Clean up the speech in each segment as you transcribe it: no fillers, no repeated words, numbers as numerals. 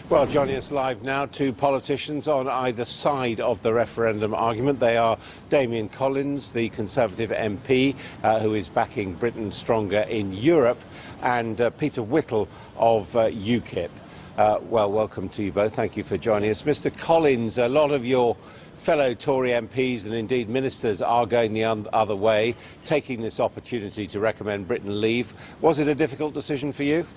Well, joining us live now, two politicians on either side of the referendum argument. They are Damian Collins, the Conservative MP, who is backing Britain stronger in Europe, and Peter Whittle of UKIP. Well, welcome to you both. Thank you for joining us. Mr. Collins, a lot of your fellow Tory MPs and indeed ministers are going the other way, taking this opportunity to recommend Britain leave. Was it a difficult decision for you?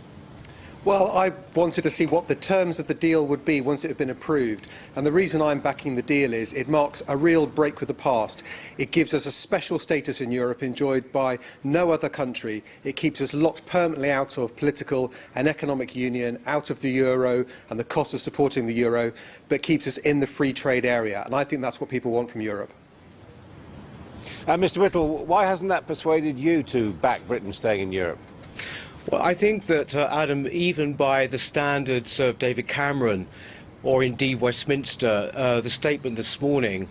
Well, I wanted to see what the terms of the deal would be once it had been approved. And the reason I'm backing the deal is it marks a real break with the past. It gives us a special status in Europe enjoyed by no other country. It keeps us locked permanently out of political and economic union, out of the euro and the cost of supporting the euro, but keeps us in the free trade area. And I think that's what people want from Europe. Mr. Whittle, why hasn't that persuaded you to back Britain staying in Europe? Well, I think that, Adam, even by the standards of David Cameron or indeed Westminster, the statement this morning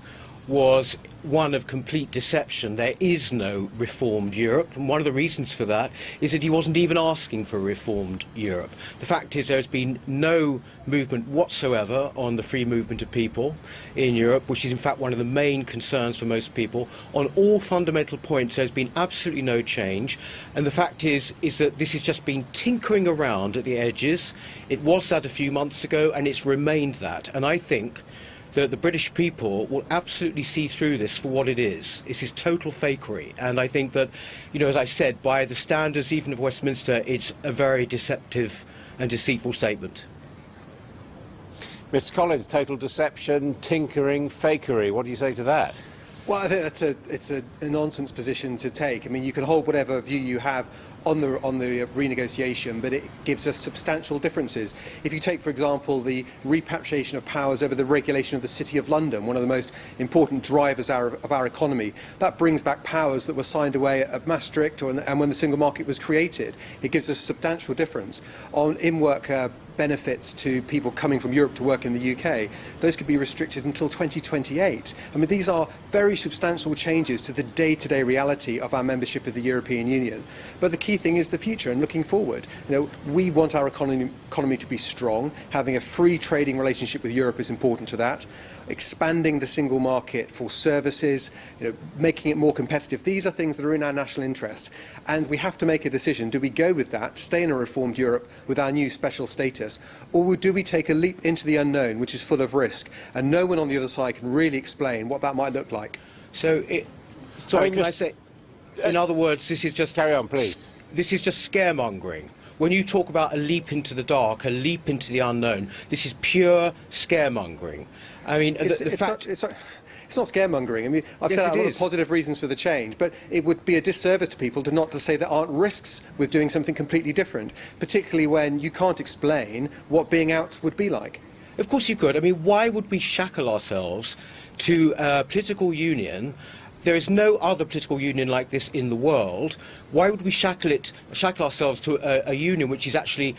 was one of complete deception. There is no reformed Europe, and one of the reasons for that is that he wasn't even asking for a reformed Europe. The fact is there's been no movement whatsoever on the free movement of people in Europe, which is in fact one of the main concerns for most people. On all fundamental points there's been absolutely no change, and the fact is that this has just been tinkering around at the edges. It was that a few months ago and it's remained that, and I think that the British people will absolutely see through this for what it is. This is total fakery. And I think that, you know, as I said, by the standards even of Westminster, it's a very deceptive and deceitful statement. Mr. Collins, total deception, tinkering, fakery. What do you say to that? Well, I think it's a nonsense position to take. I mean, you can hold whatever view you have on the renegotiation, but it gives us substantial differences. If you take, for example, the repatriation of powers over the regulation of the City of London, one of the most important drivers of our economy, that brings back powers that were signed away at Maastricht and when the single market was created. It gives us a substantial difference. On in-work benefits to people coming from Europe to work in the UK, those could be restricted until 2028. I mean, these are very substantial changes to the day-to-day reality of our membership of the European Union. But the key thing is the future and looking forward. You know, we want our economy to be strong. Having a free trading relationship with Europe is important to that. Expanding the single market for services, you know, making it more competitive. These are things that are in our national interest. And we have to make a decision. Do we go with that, stay in a reformed Europe with our new special status, or do we take a leap into the unknown, which is full of risk, and no one on the other side can really explain what that might look like? Can I say, in other words, this is just... Carry on, please. This is just scaremongering. When you talk about a leap into the dark, a leap into the unknown, this is pure scaremongering. I mean, it's not scaremongering. I mean, I've said a lot of positive reasons for the change, but it would be a disservice to people not to say there aren't risks with doing something completely different, particularly when you can't explain what being out would be like. Of course you could. I mean, why would we shackle ourselves to a political union? There is no other political union like this in the world. Why would we shackle ourselves to a union which is actually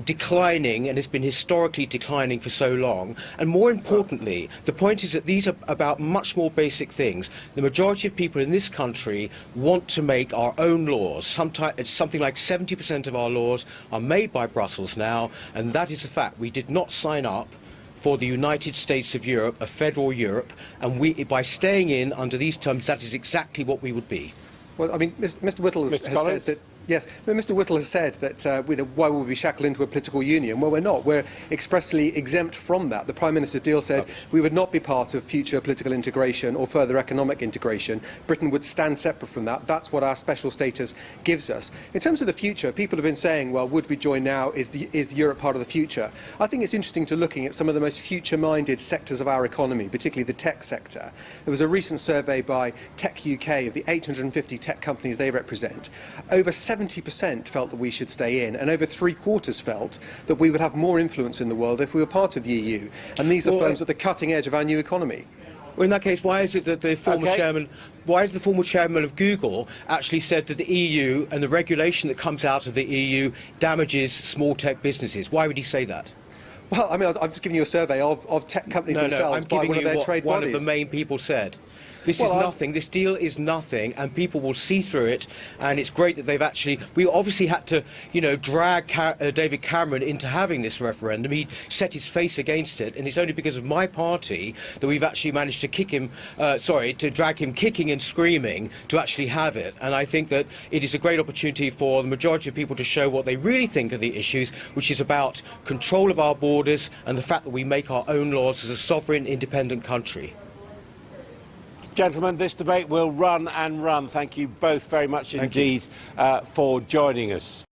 declining and has been historically declining for so long? And more importantly, the point is that these are about much more basic things. The majority of people in this country want to make our own laws. Sometimes something like 70% of our laws are made by Brussels now, and that is a fact. We did not sign up for the United States of Europe, a federal Europe, and by staying in under these terms, that is exactly what we would be. Well, I mean, Mr. Whittle has said that. Yes, Mr. Whittle has said that why would we shackle into a political union? Well, we're not. We're expressly exempt from that. The Prime Minister's deal said we would not be part of future political integration or further economic integration. Britain would stand separate from that. That's what our special status gives us. In terms of the future, people have been saying, well, would we join now? Is Europe part of the future? I think it's interesting to looking at some of the most future-minded sectors of our economy, particularly the tech sector. There was a recent survey by Tech UK of the 850 tech companies they represent. Over 70% felt that we should stay in, and over three-quarters felt that we would have more influence in the world if we were part of the EU. And these are firms at the cutting edge of our new economy. Well, in that case, why is it that the former chairman of Google actually said that the EU and the regulation that comes out of the EU damages small tech businesses? Why would he say that? Well, I mean, I'm just giving you a survey of tech companies themselves by one of their trade bodies. One of the main people said. This is nothing. This deal is nothing, and people will see through it. And it's great that they've actually. We obviously had to, drag David Cameron into having this referendum. He set his face against it, and it's only because of my party that we've actually managed to to drag him kicking and screaming to actually have it. And I think that it is a great opportunity for the majority of people to show what they really think of the issues, which is about control of our borders and the fact that we make our own laws as a sovereign, independent country. Gentlemen, this debate will run and run. Thank you both very much indeed for joining us.